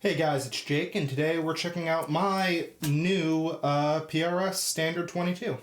Hey guys, it's Jake, and today we're checking out my new PRS Standard 22.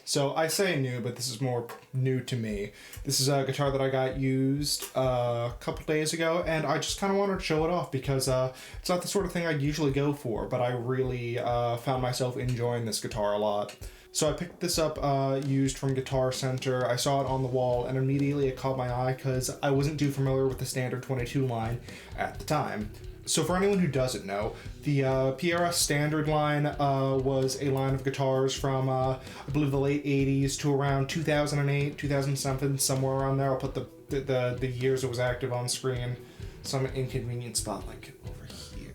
So I say new, but this is more new to me. This is a guitar that I got used a couple days ago, and I just kind of wanted to show it off because it's not the sort of thing I'd usually go for, but I really found myself enjoying this guitar a lot. So I picked this up used from Guitar Center. I saw it on the wall, and immediately it caught my eye because I wasn't too familiar with the Standard 22 line at the time. So for anyone who doesn't know, the PRS Standard line was a line of guitars from, I believe, the late 80s to around 2008, 2007, somewhere around there. I'll put the years it was active on screen. Some inconvenient spot like over here.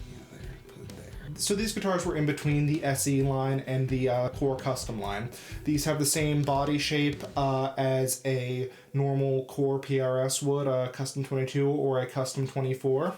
Yeah, there, put it there. So these guitars were in between the SE line and the Core Custom line. These have the same body shape as a normal Core PRS would, a Custom 22 or a Custom 24.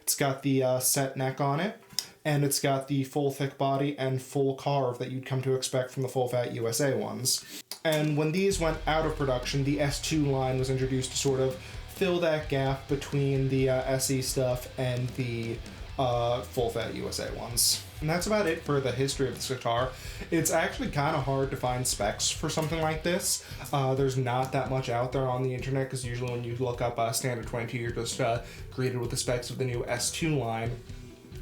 It's got the set neck on it, and it's got the full thick body and full carve that you'd come to expect from the full fat USA ones. And when these went out of production, the S2 line was introduced to sort of fill that gap between the SE stuff and the full fat USA ones. And that's about it for the history of this guitar. It's actually kind of hard to find specs for something like this. There's not that much out there on the internet because usually when you look up Standard 22, you're just greeted with the specs of the new S2 line.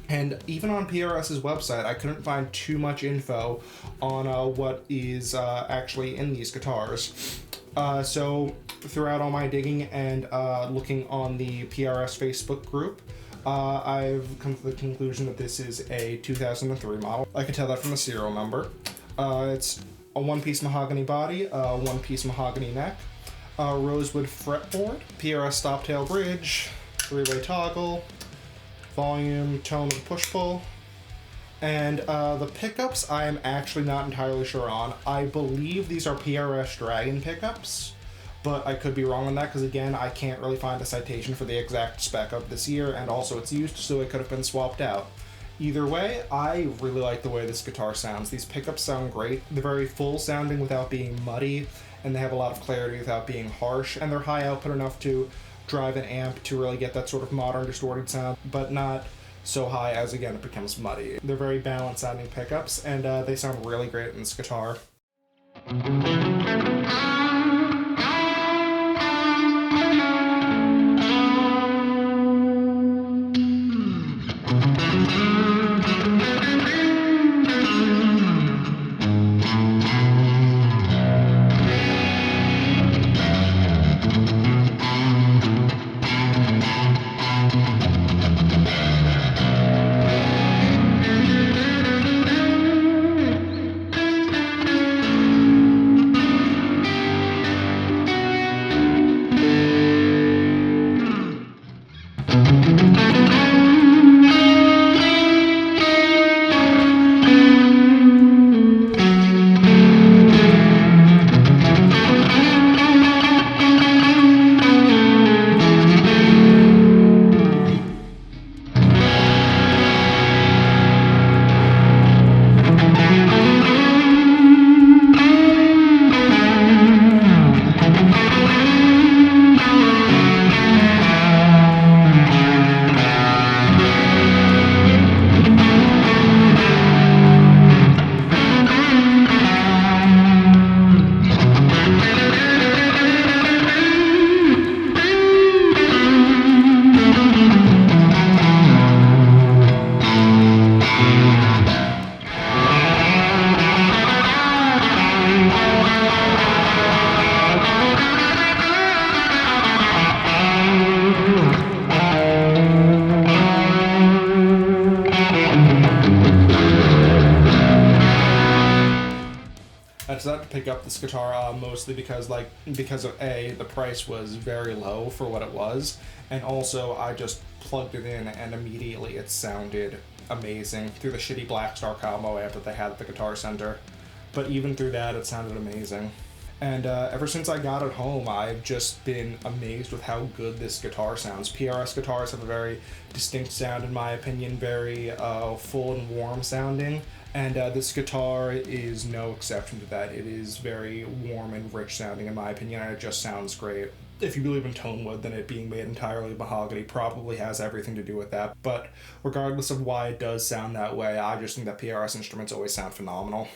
And even on PRS's website, I couldn't find too much info on what is actually in these guitars. So throughout all my digging and looking on the PRS Facebook group, I've come to the conclusion that this is a 2003 model. I can tell that from the serial number. It's a one-piece mahogany body, one-piece mahogany neck, rosewood fretboard, PRS stop-tail bridge, three-way toggle, volume, tone, and push-pull. And the pickups I am actually not entirely sure on. I believe these are PRS Dragon Pickups, but I could be wrong on that because, again, I can't really find a citation for the exact spec of this year, and also it's used, so it could have been swapped out. Either way, I really like the way this guitar sounds. These pickups sound great. They're very full sounding without being muddy, and they have a lot of clarity without being harsh, and they're high output enough to drive an amp to really get that sort of modern distorted sound, but not so high as, again, it becomes muddy. They're very balanced sounding pickups, and they sound really great in this guitar. decided to pick up this guitar mostly because of A, the price was very low for what it was, and also I just plugged it in and immediately it sounded amazing through the shitty Blackstar combo amp that they had at the Guitar Center. But even through that, it sounded amazing. And ever since I got it home, I've just been amazed with how good this guitar sounds. PRS guitars have a very distinct sound, in my opinion, very full and warm sounding. And this guitar is no exception to that. It is very warm and rich sounding, in my opinion, and it just sounds great. If you believe in tone wood, then it being made entirely of mahogany probably has everything to do with that. But regardless of why it does sound that way, I just think that PRS instruments always sound phenomenal.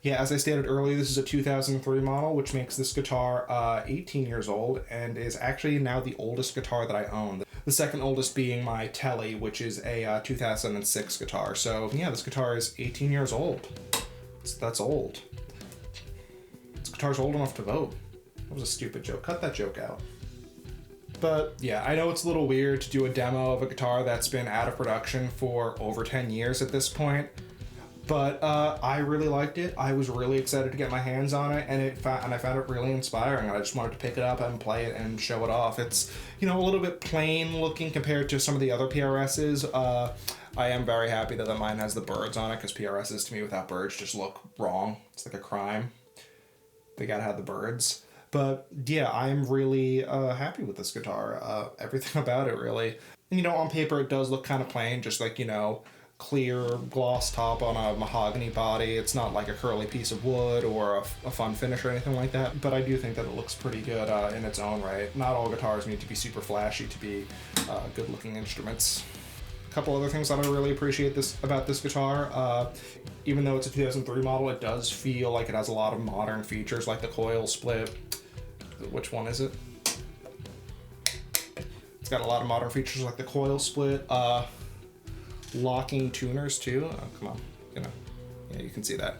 Yeah, as I stated earlier, this is a 2003 model, which makes this guitar 18 years old, and is actually now the oldest guitar that I own. The second oldest being my Telly, which is a 2006 guitar. So yeah, this guitar is 18 years old. That's old. This guitar's old enough to vote. That was a stupid joke. Cut that joke out. But yeah, I know it's a little weird to do a demo of a guitar that's been out of production for over 10 years at this point. But I really liked it. I was really excited to get my hands on it, and I found it really inspiring. I just wanted to pick it up and play it and show it off. It's, you know, a little bit plain looking compared to some of the other PRSs. I am very happy that mine has the birds on it, because PRSs to me without birds just look wrong. It's like a crime. They gotta have the birds. But yeah, I'm really happy with this guitar. Everything about it, really. You know, on paper it does look kind of plain, just like, you know, clear gloss top on a mahogany body. It's not like a curly piece of wood or a fun finish or anything like that, but I do think that it looks pretty good in its own right. Not all guitars need to be super flashy to be good looking instruments. A couple other things that I really appreciate about this guitar, even though it's a 2003 model, it does feel like it has a lot of modern features, like the coil split. Which one is it? It's got a lot of modern features like the coil split, locking tuners too. Oh, come on, you know, yeah, you can see that.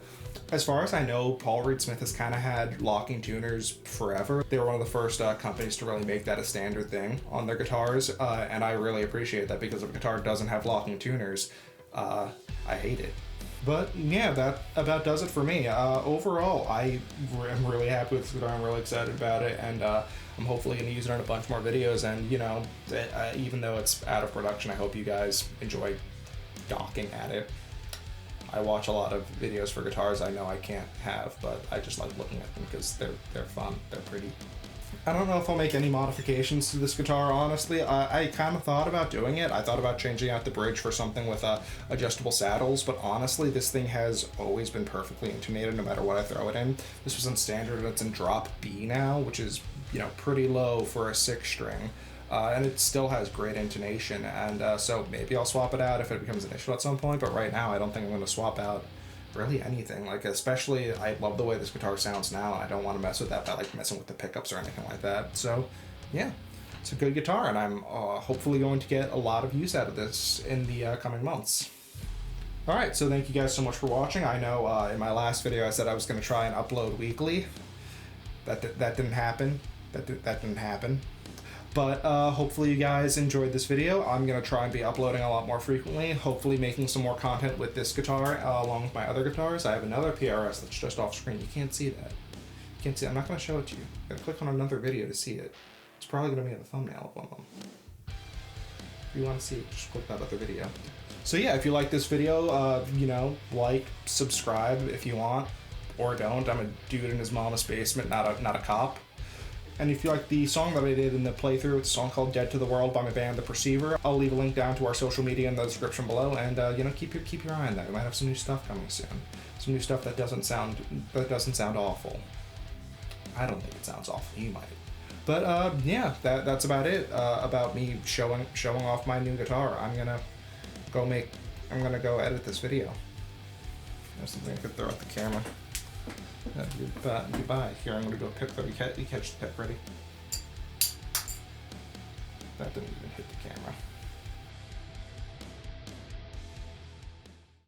As far as I know, Paul Reed Smith has kind of had locking tuners forever. They were one of the first companies to really make that a standard thing on their guitars, and I really appreciate that, because if a guitar doesn't have locking tuners, I hate it. But yeah, that about does it for me. Overall, I am really happy with this guitar. I'm really excited about it, and I'm hopefully going to use it in a bunch more videos. And, you know, even though it's out of production, I hope you guys enjoy gawking at it. I watch a lot of videos for guitars I know I can't have, but I just like looking at them because they're fun, they're pretty. I don't know if I'll make any modifications to this guitar, honestly. I kind of thought about doing it. I thought about changing out the bridge for something with adjustable saddles, but honestly, this thing has always been perfectly intonated no matter what I throw it in. This was in standard, and it's in drop B now, which is, you know, pretty low for a 6-string. And it still has great intonation, and so maybe I'll swap it out if it becomes an issue at some point, but right now I don't think I'm going to swap out really anything. Like, especially, I love the way this guitar sounds now, and I don't want to mess with that by like messing with the pickups or anything like that. So yeah, it's a good guitar, and I'm hopefully going to get a lot of use out of this in the coming months. Alright, so thank you guys so much for watching. I know in my last video I said I was going to try and upload weekly. That didn't happen. That didn't happen. But hopefully you guys enjoyed this video. I'm going to try and be uploading a lot more frequently, hopefully making some more content with this guitar along with my other guitars. I have another PRS that's just off screen. You can't see that. You can't see it. I'm not going to show it to you. You're going to click on another video to see it. It's probably going to be in the thumbnail of one of them. If you want to see it, just click that other video. So yeah, if you like this video, you know, like, subscribe if you want, or don't. I'm a dude in his mama's basement, not a cop. And if you like the song that I did in the playthrough, it's a song called Dead to the World by my band The Perceiver. I'll leave a link down to our social media in the description below, and you know, keep your eye on that. We might have some new stuff coming soon. Some new stuff that doesn't sound awful. I don't think it sounds awful. You might. But yeah, that's about it. About me showing off my new guitar. I'm gonna go edit this video. There's something I could throw at the camera. Goodbye. Here, I'm gonna go pick. You catch the pick. Ready? That didn't even hit